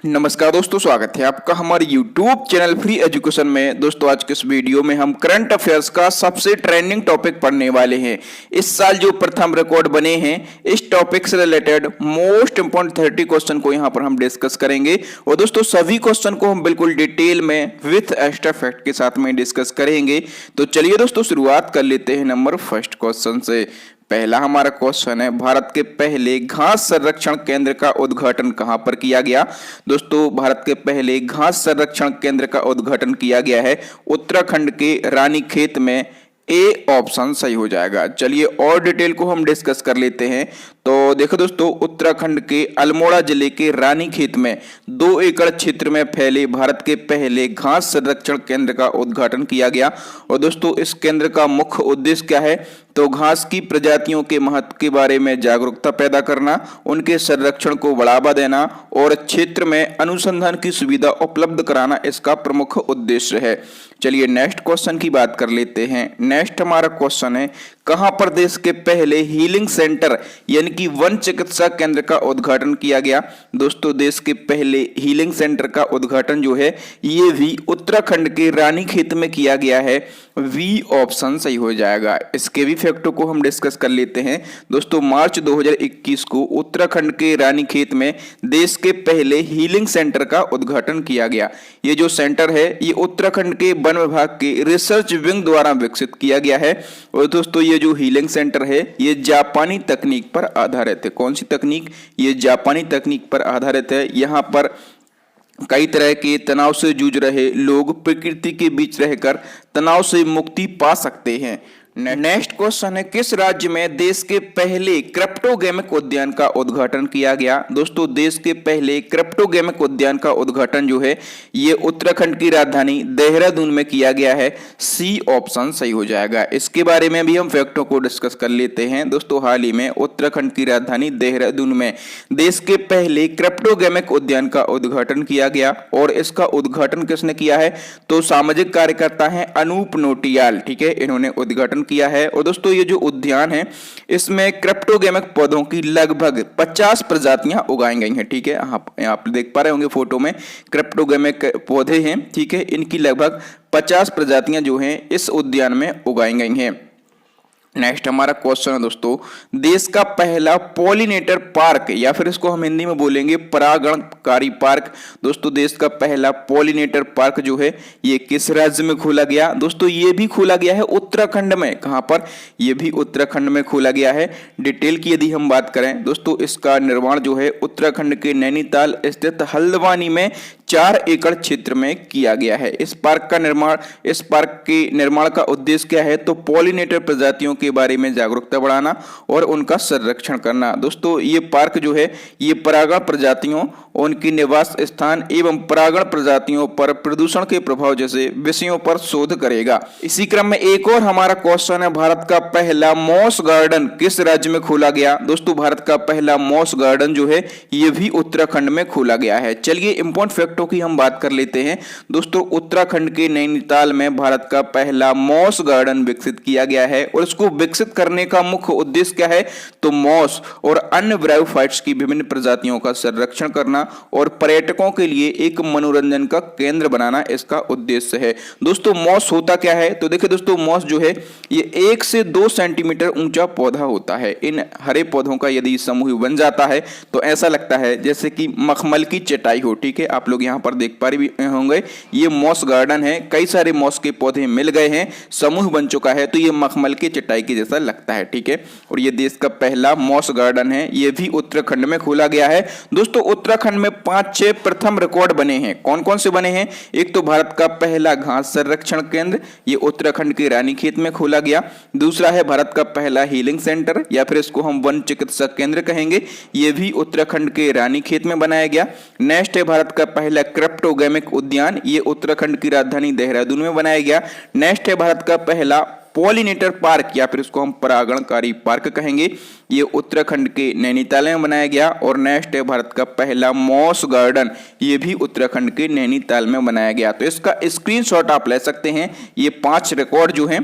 नमस्कार दोस्तों, स्वागत है आपका हमारे YouTube चैनल फ्री एजुकेशन में। दोस्तों आज के इस वीडियो में हम करंट अफेयर्स का सबसे ट्रेंडिंग टॉपिक पढ़ने वाले हैं। इस साल जो प्रथम रिकॉर्ड बने हैं इस टॉपिक से रिलेटेड मोस्ट इंपोर्टेंट 30 क्वेश्चन को यहाँ पर हम डिस्कस करेंगे। और दोस्तों सभी क्वेश्चन को हम बिल्कुल डिटेल में विथ एक्स्ट्रा फैक्ट के साथ में डिस्कस करेंगे। तो चलिए दोस्तों शुरुआत कर लेते हैं नंबर फर्स्ट क्वेश्चन से। पहला हमारा क्वेश्चन है, भारत के पहले घास संरक्षण केंद्र का उद्घाटन कहां पर किया गया। दोस्तों भारत के पहले घास संरक्षण केंद्र का उद्घाटन किया गया है उत्तराखंड के रानीखेत में। ए ऑप्शन सही हो जाएगा। चलिए और डिटेल को हम डिस्कस कर लेते हैं। तो देखो दोस्तों, उत्तराखंड के अल्मोड़ा जिले के रानीखेत में 2 एकड़ क्षेत्र में फैले भारत के पहले घास संरक्षण केंद्र का उद्घाटन किया गया। और दोस्तों इस केंद्र का मुख्य उद्देश्य क्या है, तो घास की प्रजातियों के महत्व के बारे में जागरूकता पैदा करना, उनके संरक्षण को बढ़ावा देना और क्षेत्र में अनुसंधान की सुविधा उपलब्ध कराना इसका प्रमुख उद्देश्य है। चलिए नेक्स्ट क्वेश्चन की बात कर लेते हैं। नेक्स्ट हमारा क्वेश्चन है, कहां पर देश के पहले हीलिंग सेंटर यानी कि वन चिकित्सा केंद्र का उद्घाटन किया गया। दोस्तों देश के पहले हीलिंग सेंटर का उद्घाटन जो है ये भी उत्तराखंड के रानीखेत में किया गया है। वी ऑप्शन सही हो जाएगा। इसके भी फैक्टों को हम डिस्कस कर लेते हैं। दोस्तों मार्च 2021 को उत्तराखंड के रानीखेत में देश के पहले हीलिंग सेंटर का उद्घाटन किया गया। ये जो सेंटर है ये उत्तराखंड के वन विभाग के रिसर्च विंग द्वारा विकसित किया गया है। और दोस्तों ये जो हीलिंग सेंटर है ये जापानी तकनीक पर आधारित है। कौन सी तकनीक, ये जापानी तकनीक पर आधारित है। यहाँ पर कई तरह के तनाव से जूझ रहे लोग प्रकृति के बीच रहकर तनाव से मुक्ति पा सकते हैं। नेक्स्ट क्वेश्चन है, किस राज्य में देश के पहले क्रिप्टोगेमिक उद्यान का उद्घाटन किया गया। दोस्तों देश के पहले क्रिप्टोगेमिक उद्यान का उद्घाटन जो है ये उत्तराखंड की राजधानी देहरादून में किया गया है। सी ऑप्शन सही हो जाएगा। इसके बारे में भी हम फैक्टों को डिस्कस कर लेते हैं। दोस्तों हाल ही में उत्तराखंड की राजधानी देहरादून में देश के पहले क्रिप्टोगेमिक उद्यान का उद्घाटन किया गया। और इसका उद्घाटन किसने किया है, तो सामाजिक कार्यकर्ता है अनूप नोटियाल, ठीक है, इन्होंने उद्घाटन किया है। और दोस्तों ये जो उद्यान है इसमें क्रिप्टोगेमिक पौधों की लगभग 50 प्रजातियां उगाई गई हैं। ठीक है, आप देख पा रहे होंगे फोटो में क्रिप्टोगेमिक पौधे हैं। ठीक है, इनकी लगभग 50 प्रजातियां जो हैं इस उद्यान में उगाई गई हैं। नेक्स्ट हमारा क्वेश्चन है दोस्तों, देश का पहला पॉलिनेटर पार्क या फिर इसको हम हिंदी में बोलेंगे परागणकारी पार्क। दोस्तों देश का पहला पॉलिनेटर पार्क जो है ये किस राज्य में खोला गया। दोस्तों ये भी खोला गया है उत्तराखंड में। कहां पर, ये भी उत्तराखंड में खोला गया है। डिटेल की यदि हम बात करें दोस्तों, इसका निर्माण जो है उत्तराखंड के नैनीताल स्थित हल्द्वानी में 4 एकड़ क्षेत्र में किया गया है। इस पार्क के निर्माण का उद्देश्य क्या है, तो पॉलिनेटर प्रजातियों के बारे में जागरूकता बढ़ाना और उनका संरक्षण करना। दोस्तों ये पार्क जो है ये परागण प्रजातियों, उनकी निवास स्थान एवं परागण प्रजातियों पर प्रदूषण के प्रभाव जैसे विषयों पर शोध करेगा। इसी क्रम में एक और हमारा क्वेश्चन है, भारत का पहला मॉस गार्डन किस राज्य में खोला गया। दोस्तों भारत का पहला मॉस गार्डन जो है ये भी उत्तराखंड में खोला गया है। चलिए इंपॉर्टेंट फैक्टों की हम बात कर लेते हैं। दोस्तों उत्तराखंड के नैनीताल में भारत का पहला मॉस गार्डन विकसित किया गया है। और इसको विकसित करने का मुख्य उद्देश्य क्या है, तो मॉस और अन्य ब्रायोफाइट्स की विभिन्न प्रजातियों का संरक्षण करना और पर्यटकों के लिए एक मनोरंजन का केंद्र बनाना इसका उद्देश्य है। दोस्तों मॉस होता क्या है, तो देखिए दोस्तों मॉस जो है ये 1 से 2 सेंटीमीटर ऊंचा पौधा होता है। इन हरे पौधों का यदि समूह बन जाता है तो ऐसा लगता है जैसे कि मखमल की चटाई हो। ठीक है, आप लोग यहाँ पर देख पा रहे होंगे ये मॉस गार्डन है। कई सारे मॉस के पौधे मिल गए हैं, समूह बन चुका है, तो ये मखमल की चटाई के जैसा लगता है। ठीक है, और ये देश का पहला मॉस गार्डन है, ये भी उत्तराखंड में खोला गया है। दोस्तों उत्तराखंड में 5-6 प्रथम रिकॉर्ड बने हैं। कौन कौन से बने हैं, एक तो भारत का पहला घास संरक्षण केंद्र, ये उत्तराखंड के रानीखेत में खोला गया। दूसरा है भारत का पहला हीलिंग सेंटर या फिर इसको हम वन चिकित्सा केंद्र कहेंगे, ये भी उत्तराखंड के रानीखेत में बनाया गया। नेक्स्ट है भारत का पहला क्रिप्टोगेमिक उद्यान, ये उत्तराखंड की राजधानी देहरादून में बनाया गया। नेक्स्ट है भारत का पहला पॉलिनेटर पार्क या फिर इसको हम परागणकारी पार्क कहेंगे, ये उत्तराखंड के नैनीताल में बनाया गया। और नेक्स्ट है भारत का पहला मॉस गार्डन, ये भी उत्तराखंड के नैनीताल में बनाया गया। तो इसका स्क्रीनशॉट आप ले सकते हैं। ये 5 रिकॉर्ड जो हैं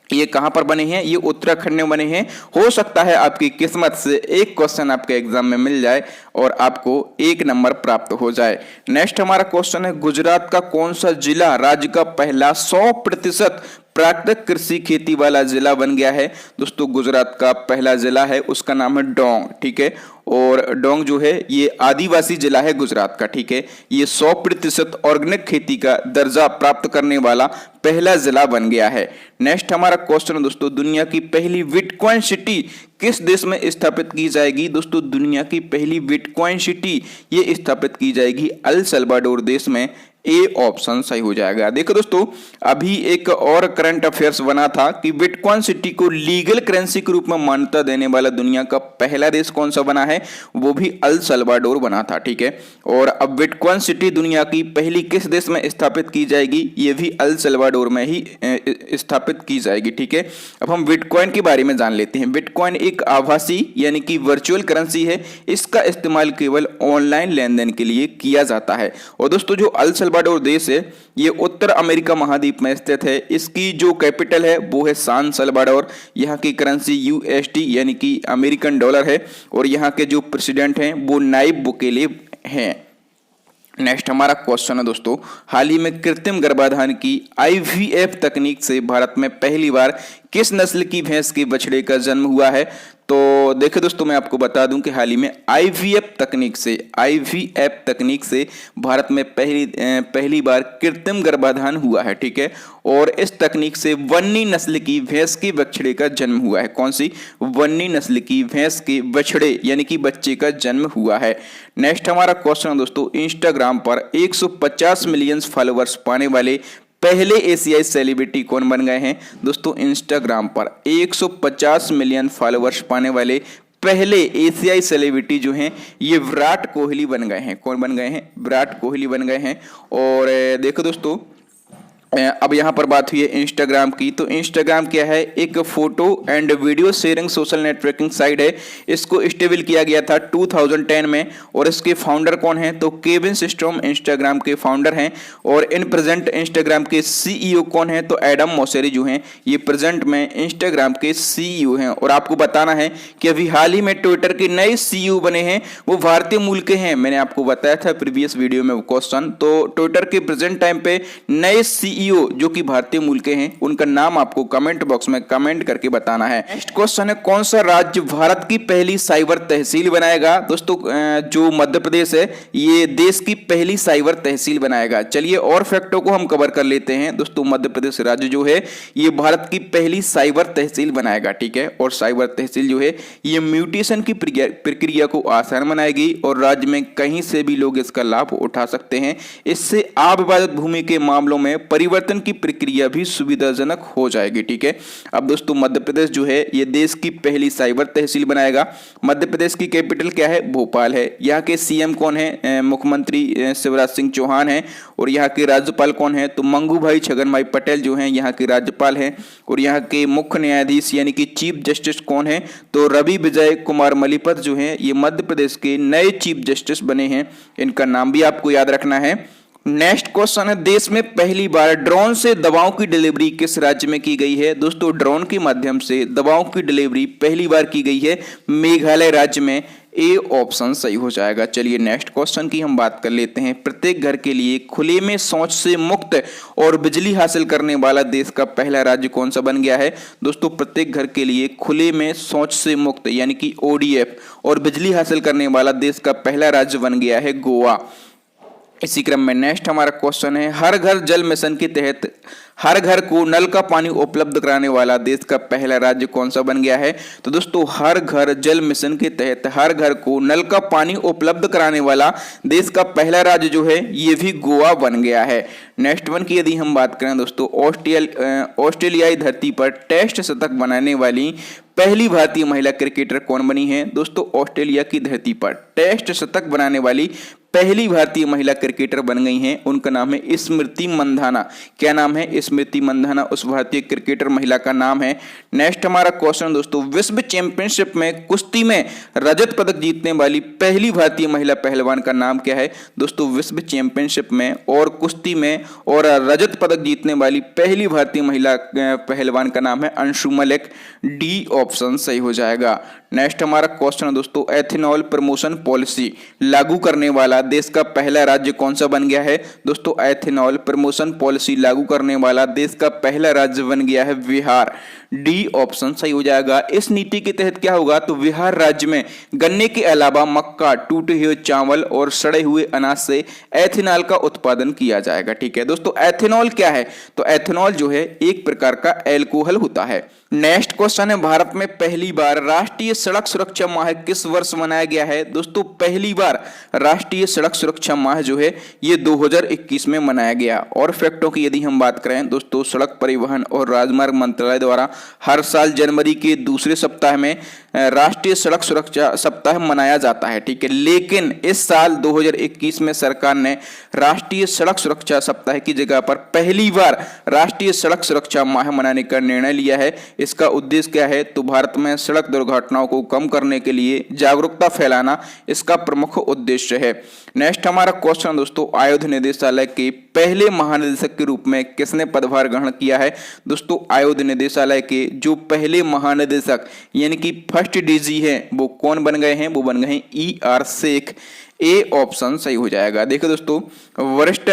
ये कहां पर बने हैं? ये उत्तराखंड में बने हैं। हो सकता है आपकी किस्मत से एक क्वेश्चन आपके एग्जाम में मिल जाए और आपको 1 नंबर प्राप्त हो जाए। नेक्स्ट हमारा क्वेश्चन है, गुजरात का कौन सा जिला राज्य का पहला 100% प्राकृतिक कृषि खेती वाला जिला बन गया है? दोस्तों गुजरात का पहला जिला है, उसका नाम है डोंग, ठीक है। और डोंग जो है ये आदिवासी जिला है गुजरात का, ठीक है। ये 100% ऑर्गेनिक खेती का दर्जा प्राप्त करने वाला पहला जिला बन गया है। नेक्स्ट हमारा क्वेश्चन है दोस्तों, दुनिया की पहली बिटकॉइन सिटी किस देश में स्थापित की जाएगी? दोस्तों दुनिया की पहली बिटकॉइन सिटी ये स्थापित की जाएगी अल सल्वाडोर देश में। ए ऑप्शन सही हो जाएगा। देखो दोस्तों, अभी एक और करंट अफेयर्स बना था कि बिटकॉइन सिटी को लीगल करेंसी के रूप में मान्यता देने वाला दुनिया का पहला देश कौन सा बना है? वो भी अल सल्वाडोर बना था, ठीक है। और अब बिटकॉइन सिटी दुनिया की पहली किस देश में स्थापित की जाएगी? ये भी अल सल्वाडोर में ही स्थापित की जाएगी, ठीक है। अब हम बिटकॉइन के बारे में जान लेते हैं। बिटकॉइन एक आभासी यानी कि वर्चुअल करेंसी है। इसका इस्तेमाल केवल ऑनलाइन लेन देन के लिए किया जाता है। और दोस्तों जो अल सल्वाडोर देश है ये उत्तर अमेरिका महाद्वीप में स्थित है। इसकी जो कैपिटल है वो है सान सल्वाडोर। यहाँ की करेंसी यूएसडी यानी कि अमेरिकन डॉलर है। और यहाँ के जो प्रेसिडेंट हैं वो नायब बुकेले हैं। नेक्स्ट हमारा क्वेश्चन है दोस्तों, हाल ही में कृत्रिम गर्भाधान की आईवीएफ तकनीक से भारत में पहली बार किस नस्ल की भैंस के बछड़े का जन्म हुआ है? तो देखिए दोस्तों, मैं आपको बता दूं कि हाल ही में आईवीएफ तकनीक से भारत में पहली बार कृत्रिम गर्भाधान हुआ है, ठीक है। और इस तकनीक से वन्नी नस्ल की भैंस के बछड़े का जन्म हुआ है। कौन सी? वन्नी नस्ल की भैंस के बछड़े यानी कि बच्चे का जन्म हुआ है। नेक्स्ट हमारा क्वेश्चन है दोस्तों, इंस्टाग्राम पर 150 मिलियन फॉलोअर्स पाने वाले पहले एशियाई सेलिब्रिटी कौन बन गए हैं? दोस्तों इंस्टाग्राम पर 150 मिलियन फॉलोअर्स पाने वाले पहले एशियाई सेलिब्रिटी जो हैं ये विराट कोहली बन गए हैं। कौन बन गए हैं? विराट कोहली बन गए हैं। और देखो दोस्तों, अब यहाँ पर बात हुई है इंस्टाग्राम की। तो इंस्टाग्राम क्या है? एक photo and video sharing social networking site है। इसको स्टेबल किया गया था 2010 में। और इसके फाउंडर कौन हैं? तो केविन सिस्टोम इंस्टाग्राम के फाउंडर हैं। और इन प्रेजेंट इंस्टाग्राम के सीईओ कौन हैं? तो एडम मोसेरी जो हैं ये प्रेजेंट में इंस्टाग्राम के सीईओ हैं। और आपको बताना है कि अभी हाल ही में ट्विटर के नए सीईओ बने हैं, वो भारतीय मूल के हैं। मैंने आपको बताया था प्रीवियस वीडियो में वो क्वेश्चन। तो ट्विटर के प्रेजेंट टाइम पे नए सीईओ जो कि भारतीय मूल के हैं उनका नाम आपको कमेंट बॉक्स में कमेंट करके बताना है। नेक्स्ट क्वेश्चन है, कौन सा राज्य भारत की पहली साइबर तहसील बनाएगा? दोस्तों जो मध्य प्रदेश है ये देश की पहली साइबर तहसील बनाएगा। चलिए और फैक्टों को हम कवर कर लेते हैं। दोस्तों मध्य प्रदेश राज्य जो है ये भारत की पहली साइबर तहसील बनाएगा, ठीक है। और साइबर तहसील जो है ये म्यूटेशन की प्रक्रिया को आसान बनाएगी और राज्य में कहीं से भी लोग इसका लाभ उठा सकते हैं। इससे अविवादित भूमि के मामलों में परिवर्तन की प्रक्रिया भी सुविधाजनक हो जाएगी, ठीक है। अब दोस्तों मध्य प्रदेश जो है ये देश की पहली साइबर तहसील बनाएगा। मध्य प्रदेश की कैपिटल क्या है? भोपाल है। यहाँ के सीएम कौन है? मुख्यमंत्री शिवराज सिंह चौहान है। और यहाँ के राज्यपाल कौन है? तो मंगू भाई छगन भाई पटेल जो हैं यहाँ के राज्यपाल हैं। और यहाँ के मुख्य न्यायाधीश यानी कि चीफ जस्टिस कौन है? तो रवि विजय कुमार मलिपत जो हैं ये मध्य प्रदेश के नए चीफ जस्टिस बने हैं। इनका नाम भी आपको याद रखना है। नेक्स्ट क्वेश्चन है, देश में पहली बार ड्रोन से दवाओं की डिलीवरी किस राज्य में की गई है? दोस्तों ड्रोन के माध्यम से दवाओं की डिलीवरी पहली बार की गई है मेघालय राज्य में। ए ऑप्शन सही हो जाएगा। चलिए नेक्स्ट क्वेश्चन की हम बात कर लेते हैं। प्रत्येक घर के लिए खुले में शौच से मुक्त और बिजली हासिल करने वाला देश का पहला राज्य कौन सा बन गया है? दोस्तों प्रत्येक घर के लिए खुले में शौच से मुक्त यानी कि ओडीएफ और बिजली हासिल करने वाला देश का पहला राज्य बन गया है गोवा। इसी क्रम में नेक्स्ट हमारा क्वेश्चन है, हर घर जल मिशन के तहत हर घर को नल का पानी उपलब्ध कराने वाला देश का पहला राज्य कौन सा बन गया है? तो दोस्तों हर घर जल मिशन के तहत हर घर को नल का पानी उपलब्ध कराने वाला देश का पहला राज्य जो है ये भी गोवा बन गया है। नेक्स्ट वन की यदि हम बात करें दोस्तों, ऑस्ट्रेलियाई धरती पर टेस्ट शतक बनाने वाली पहली भारतीय महिला क्रिकेटर कौन बनी है? दोस्तों ऑस्ट्रेलिया की धरती पर टेस्ट शतक बनाने वाली पहली भारतीय महिला क्रिकेटर बन गई हैं, उनका नाम है स्मृति मंधाना। क्या नाम है? स्मृति मंधाना उस भारतीय क्रिकेटर महिला का नाम है। नेक्स्ट हमारा क्वेश्चन दोस्तों, विश्व चैंपियनशिप में कुश्ती में रजत पदक जीतने वाली पहली भारतीय महिला पहलवान का नाम क्या है? दोस्तों विश्व चैंपियनशिप में और कुश्ती में और रजत पदक जीतने वाली पहली भारतीय महिला पहलवान का नाम है अंशु मलिक। डी ऑप्शन सही हो जाएगा। नेक्स्ट हमारा क्वेश्चन है दोस्तों, एथेनॉल प्रमोशन पॉलिसी लागू करने वाला देश का पहला राज्य कौन सा बन गया है? दोस्तों एथेनॉल प्रमोशन पॉलिसी लागू करने वाला देश का पहला राज्य बन गया है बिहार। डी ऑप्शन सही हो जाएगा। इस नीति के तहत क्या होगा? तो बिहार राज्य में गन्ने के अलावा मक्का, टूटे हुए चावल और सड़े हुए अनाज से एथेनॉल का उत्पादन किया जाएगा। ठीक है दोस्तों, एथेनॉल क्या है? तो एथेनॉल जो है एक प्रकार का एल्कोहल होता है। नेक्स्ट क्वेश्चन है, भारत में पहली बार राष्ट्रीय सड़क सुरक्षा माह किस वर्ष मनाया गया है? दोस्तों पहली बार राष्ट्रीय सड़क सुरक्षा माह जो है ये 2021 में मनाया गया। और फैक्टों की यदि हम बात करें दोस्तों, सड़क परिवहन और राजमार्ग मंत्रालय द्वारा हर साल जनवरी के दूसरे सप्ताह में राष्ट्रीय सड़क सुरक्षा सप्ताह मनाया जाता है। ठीक है, लेकिन इस साल 2021 में सरकार ने राष्ट्रीय सड़क सुरक्षा सप्ताह की जगह पर पहली बार राष्ट्रीय सड़क सुरक्षा माह मनाने का निर्णय लिया है। इसका उद्देश्य क्या है? तो भारत में सड़क दुर्घटनाओं को कम करने के लिए जागरूकता फैलाना इसका प्रमुख उद्देश्य है। नेक्स्ट हमारा क्वेश्चन दोस्तों, आयुध निदेशालय के पहले महानिदेशक के रूप में किसने पदभार ग्रहण किया है? दोस्तों आयुध निदेशालय के जो पहले महानिदेशक यानी कि फर्स्ट डीजी है वो कौन बन गए हैं? वो बन गए हैं E.R. शेख। ए ऑप्शन सही हो जाएगा। देखो दोस्तों, वरिष्ठ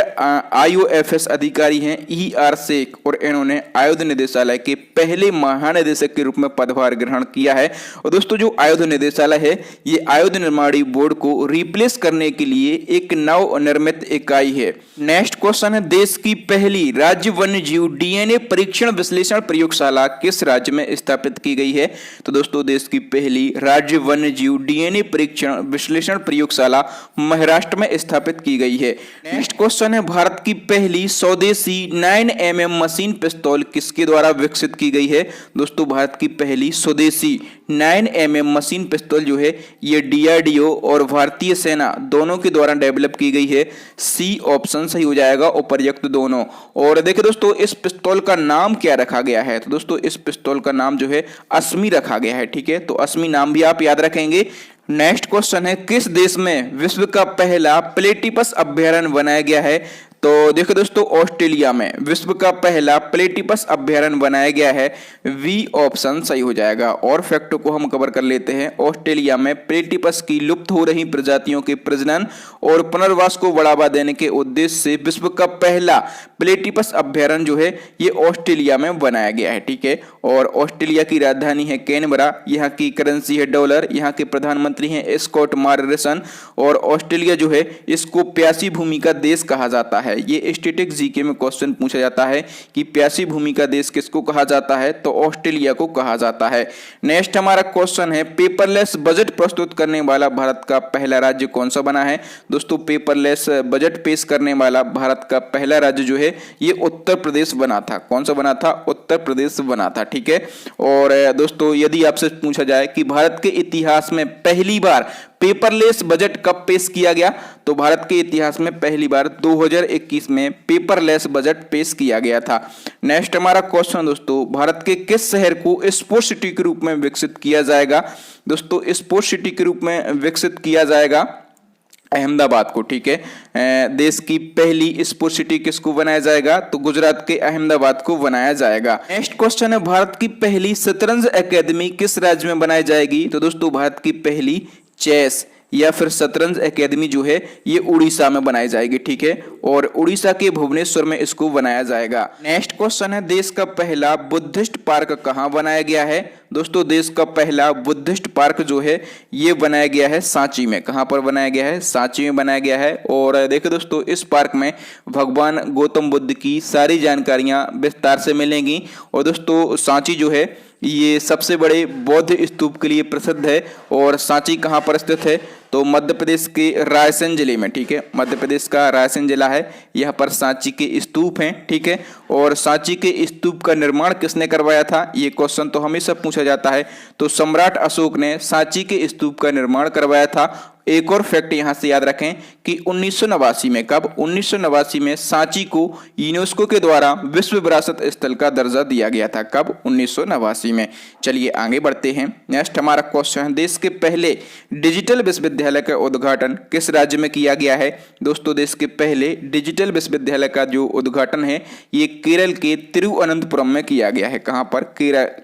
IOFS अधिकारी हैं E.R. शेख और इन्होंने आयुध निदेशालय के पहले महानिदेशक के रूप में पदभार ग्रहण किया है। और दोस्तों जो आयुध निदेशालय है ये आयुध निर्माणी बोर्ड को रिप्लेस करने के लिए एक नवनिर्मित इकाई है। नेक्स्ट क्वेश्चन है, देश की पहली राज्य वन्यजीव DNA परीक्षण विश्लेषण प्रयोगशाला किस राज्य में स्थापित की गई है? तो दोस्तों देश की पहली राज्य वन्यजीव DNA परीक्षण विश्लेषण प्रयोगशाला महाराष्ट्र में स्थापित की गई है। नेक्स्ट क्वेश्चन है, भारत की पहली स्वदेशी 9mm मशीन पिस्तौल किसके द्वारा विकसित की गई है? दोस्तों भारत की पहली स्वदेशी 9mm मशीन पिस्तौल जो है ये DRDO और भारतीय सेना दोनों के द्वारा डेवलप की गई है। सी ऑप्शन सही हो जाएगा, उपर्युक्त दोनों। और देखिए दोस्तों इस पिस्तौल का नाम क्या रखा गया है? तो दोस्तों इस पिस्तौल का नाम जो है अस्मी रखा गया है। ठीक है, तो अस्मी नाम भी आप याद रखेंगे। नेक्स्ट क्वेश्चन है, किस देश में विश्व का पहला प्लेटिपस अभयारण्य बनाया गया है? तो देखो दोस्तों ऑस्ट्रेलिया में विश्व का पहला प्लेटिपस अभयारण्य बनाया गया है। वी ऑप्शन सही हो जाएगा। और फैक्टों को हम कवर कर लेते हैं। ऑस्ट्रेलिया में प्लेटिपस की लुप्त हो रही प्रजातियों के प्रजनन और पुनर्वास को बढ़ावा देने के उद्देश्य से विश्व का पहला प्लेटिपस अभयारण्य जो है ये ऑस्ट्रेलिया में बनाया गया है। ठीक है, और ऑस्ट्रेलिया की राजधानी है कैनबरा, यहाँ की करेंसी है डॉलर, यहाँ के प्रधानमंत्री हैं स्कॉट मॉरिसन। और ऑस्ट्रेलिया जो है इसको प्यासी भूमि का देश कहा जाता है। ये स्टैटिक जीके में क्वेश्चन पूछा जाता है कि प्यासी भूमि का देश किसको कहा जाता है? तो ऑस्ट्रेलिया को कहा जाता है। नेक्स्ट हमारा क्वेश्चन है, पेपरलेस बजट प्रस्तुत करने वाला भारत का पहला राज्य कौन सा बना है? दोस्तों पेपरलेस बजट पेश करने वाला भारत का पहला राज्य जो है ये उत्तर प्रदेश बना था। कौन सा बना था? उत्तर प्रदेश बना था। ठीक है, और दोस्तों यदि आपसे पूछा जाए कि भारत के इतिहास में पहली बार पेपरलेस बजट कब पेश किया गया? तो भारत के इतिहास में पहली बार 2021 में पेपरलेस बजट पेश किया गया था। नेक्स्ट हमारा क्वेश्चन दोस्तों, भारत के किस शहर को स्पोर्ट्स सिटी के रूप में विकसित किया जाएगा? दोस्तों स्पोर्ट्स सिटी के रूप में विकसित किया जाएगा अहमदाबाद को। ठीक है, देश की पहली स्पोर्ट्स सिटी किसको बनाया जाएगा? तो गुजरात के अहमदाबाद को बनाया जाएगा। नेक्स्ट क्वेश्चन है, भारत की पहली शतरंज एकेडमी किस राज्य में बनाई जाएगी? तो दोस्तों भारत की पहली चेस या फिर शतरंज एकेडमी जो है ये उड़ीसा में बनाई जाएगी। ठीक है, और उड़ीसा के भुवनेश्वर में इसको बनाया जाएगा। नेक्स्ट क्वेश्चन है, देश का पहला बुद्धिस्ट पार्क कहाँ बनाया गया है? दोस्तों देश का पहला बुद्धिस्ट पार्क जो है ये बनाया गया है सांची में। कहाँ पर बनाया गया है? सांची में बनाया गया है। और देखो दोस्तों इस पार्क में भगवान गौतम बुद्ध की सारी जानकारियां विस्तार से मिलेंगी। और दोस्तों सांची जो है ये सबसे बड़े बौद्ध स्तूप के लिए प्रसिद्ध है। और सांची कहाँ पर स्थित है? तो मध्य प्रदेश के रायसेन जिले में, ठीक है, मध्य प्रदेश का रायसेन जिला है। यहाँ पर सांची के स्तूप हैं, ठीक है। और सांची के स्तूप का निर्माण किसने करवाया था, ये क्वेश्चन तो हमेशा पूछा जाता है। तो सम्राट अशोक ने सांची के स्तूप का निर्माण करवाया था। एक और फैक्ट यहां से याद रखें कि 1989 में, कब, 1989 में सांची को यूनेस्को के द्वारा विश्व विरासत स्थल का दर्जा दिया गया था। कब, 1989 में। चलिए आगे बढ़ते हैं। नेक्स्ट हमारा क्वेश्चन है, देश के पहले डिजिटल विश्वविद्यालय का उद्घाटन किस राज्य में किया गया है। दोस्तों, देश के पहले डिजिटल विश्वविद्यालय का जो उद्घाटन है ये केरल के तिरुवनंतपुरम में किया गया है। कहां पर,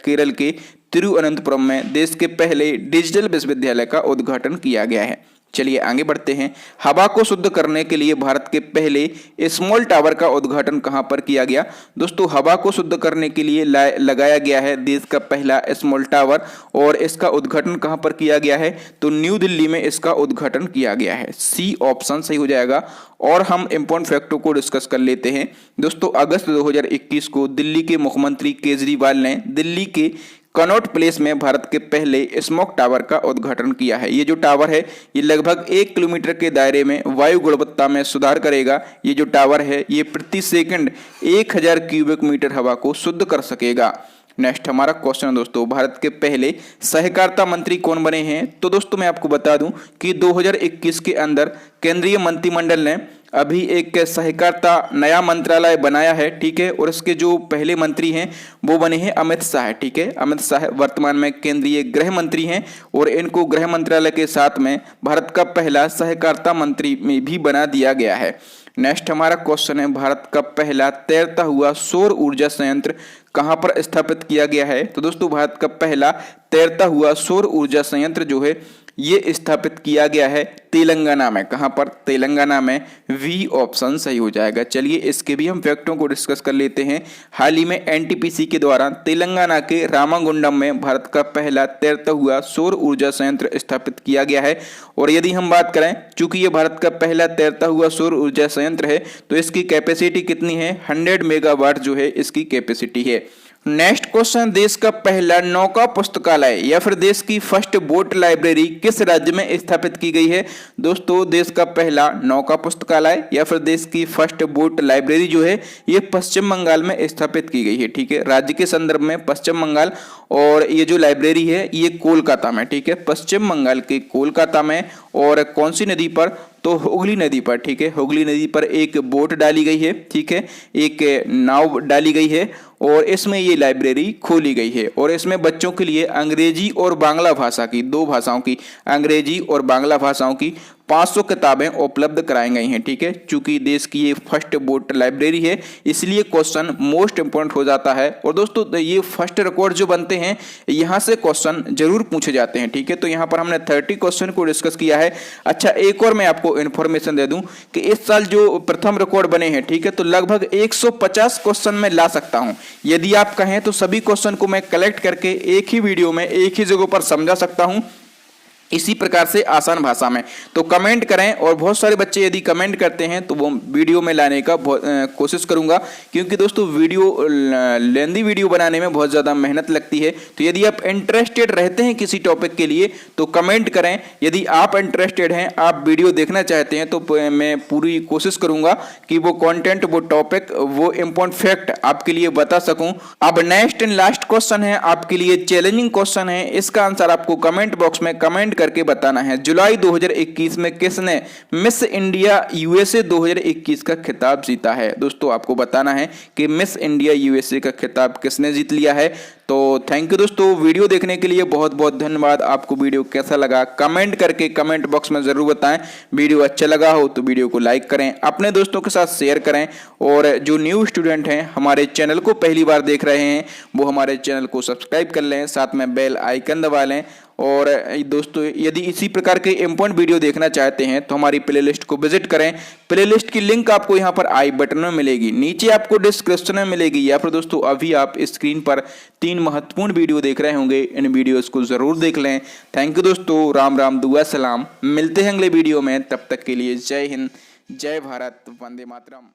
केरल के तिरुवनंतपुरम में देश के पहले डिजिटल विश्वविद्यालय का उद्घाटन किया गया है। चलिए आगे बढ़ते हैं। हवा को शुद्ध करने के लिए भारत के पहले स्मॉल टावर का उद्घाटन कहां पर किया गया। दोस्तों, हवा को शुद्ध करने के लिए लगाया गया है देश का पहला स्मॉल टावर, और इसका उद्घाटन कहां पर किया गया है, तो न्यू दिल्ली में इसका उद्घाटन किया गया है। सी ऑप्शन सही हो जाएगा। और हम इंपॉर्टेंट फैक्टों को डिस्कस कर लेते हैं। दोस्तों, अगस्त 2021 को दिल्ली के मुख्यमंत्री केजरीवाल ने दिल्ली के कनॉट प्लेस में भारत के पहले स्मोक टावर का उद्घाटन किया है। ये जो टावर है ये लगभग 1 किलोमीटर के दायरे में वायु गुणवत्ता में सुधार करेगा। ये जो टावर है ये प्रति सेकंड 1000 क्यूबिक मीटर हवा को शुद्ध कर सकेगा। नेक्स्ट हमारा क्वेश्चन है दोस्तों, भारत के पहले सहकारिता मंत्री कौन बने हैं। तो दोस्तों मैं आपको बता दूं कि 2021 के अंदर केंद्रीय मंत्रिमंडल ने अभी एक सहकारिता नया मंत्रालय बनाया है, ठीक है। और इसके जो पहले मंत्री हैं वो बने हैं अमित शाह, ठीक है। अमित शाह वर्तमान में केंद्रीय गृह मंत्री हैं और इनको गृह मंत्रालय के साथ में भारत का पहला सहकारिता मंत्री में भी बना दिया गया है। नेक्स्ट हमारा क्वेश्चन है, भारत का पहला तैरता हुआ सौर ऊर्जा संयंत्र कहां पर स्थापित किया गया है। तो दोस्तों, भारत का पहला तैरता हुआ सौर ऊर्जा संयंत्र जो है ये स्थापित किया गया है तेलंगाना में। कहां पर, तेलंगाना में। वी ऑप्शन सही हो जाएगा। चलिए इसके भी हम फैक्टों को डिस्कस कर लेते हैं। हाल ही में एनटीपीसी के द्वारा तेलंगाना के रामागुंडम में भारत का पहला तैरता हुआ सौर ऊर्जा संयंत्र स्थापित किया गया है। और यदि हम बात करें, चूंकि ये भारत का पहला तैरता हुआ सौर ऊर्जा संयंत्र है तो इसकी कैपेसिटी कितनी है, 100 मेगावाट जो है इसकी कैपेसिटी है। नेक्स्ट क्वेश्चन, देश का पहला नौका पुस्तकालय या फिर देश की फर्स्ट बोट लाइब्रेरी किस राज्य में स्थापित की गई है। दोस्तों, देश का पहला नौका पुस्तकालय या फिर देश की फर्स्ट बोट लाइब्रेरी जो है ये पश्चिम बंगाल में स्थापित की गई है, ठीक है। राज्य के संदर्भ में पश्चिम बंगाल, और ये जो लाइब्रेरी है ये कोलकाता में, ठीक है, पश्चिम बंगाल के कोलकाता में। और कौन सी नदी पर, तो हुगली नदी पर, ठीक है। हुगली नदी पर एक बोट डाली गई है, ठीक है, एक नाव डाली गई है और इसमें ये लाइब्रेरी खोली गई है। और इसमें बच्चों के लिए अंग्रेजी और बांग्ला भाषा की, 2 भाषाओं की, अंग्रेजी और बांग्ला भाषाओं की 500 किताबें उपलब्ध कराई गई हैं, ठीक है। चूंकि देश की ये फर्स्ट बोट लाइब्रेरी है इसलिए क्वेश्चन मोस्ट इंपोर्टेंट हो जाता है। और दोस्तों, ये फर्स्ट रिकॉर्ड जो बनते हैं यहाँ से क्वेश्चन जरूर पूछे जाते हैं, ठीक है। तो यहाँ पर हमने 30 क्वेश्चन को डिस्कस किया है। अच्छा, एक और मैं आपको इन्फॉर्मेशन दे दूं कि इस साल जो प्रथम रिकॉर्ड बने हैं, ठीक है, तो लगभग 150 क्वेश्चन मैं ला सकता हूं। यदि आप कहें तो सभी क्वेश्चन को मैं कलेक्ट करके एक ही वीडियो में एक ही जगह पर समझा सकता हूं, इसी प्रकार से आसान भाषा में। तो कमेंट करें, और बहुत सारे बच्चे यदि कमेंट करते हैं तो वो वीडियो में लाने का कोशिश करूंगा, क्योंकि दोस्तों वीडियो लेंदी वीडियो बनाने में बहुत ज़्यादा मेहनत लगती है। तो यदि आप इंटरेस्टेड रहते हैं किसी टॉपिक के लिए तो कमेंट करें। यदि आप इंटरेस्टेड हैं, आप वीडियो देखना चाहते हैं, तो मैं पूरी कोशिश करूंगा कि वो कंटेंट, वो टॉपिक, वो इम्पोर्टेंट फैक्ट आपके लिए बता सकूं। अब नेक्स्ट एंड लास्ट क्वेश्चन है आपके लिए, चैलेंजिंग क्वेश्चन है। इसका आंसर आपको कमेंट बॉक्स में कमेंट करके बताना है। जुलाई 2021 में किसने मिस इंडिया यूएसए 2021 का खिताब जीता है। दोस्तों, आपको बताना है कि मिस इंडिया यूएसए का खिताब किसने जीत लिया है। तो थैंक यू दोस्तों, वीडियो देखने के लिए बहुत बहुत धन्यवाद। आपको वीडियो कैसा लगा कमेंट करके कमेंट बॉक्स में जरूर बताएं। वीडियो अच्छा लगा हो तो वीडियो को लाइक करें, अपने दोस्तों के साथ शेयर करें। और जो न्यू स्टूडेंट हैं, हमारे चैनल को पहली बार देख रहे हैं, वो हमारे चैनल को सब्सक्राइब कर लें, साथ में बेल आइकन दबा लें। और दोस्तों, यदि इसी प्रकार के इंपॉर्टेंट वीडियो देखना चाहते हैं तो हमारी प्लेलिस्ट को विजिट करें। प्लेलिस्ट की लिंक आपको यहां पर आई बटन में मिलेगी, नीचे आपको डिस्क्रिप्शन में मिलेगी, या फिर दोस्तों अभी आप स्क्रीन पर 3 महत्वपूर्ण वीडियो देख रहे होंगे, इन वीडियोस को जरूर देख लें। थैंक यू दोस्तों, राम राम, दुआ सलाम। मिलते हैं अगले वीडियो में, तब तक के लिए जय हिंद, जय भारत, वंदे मातरम।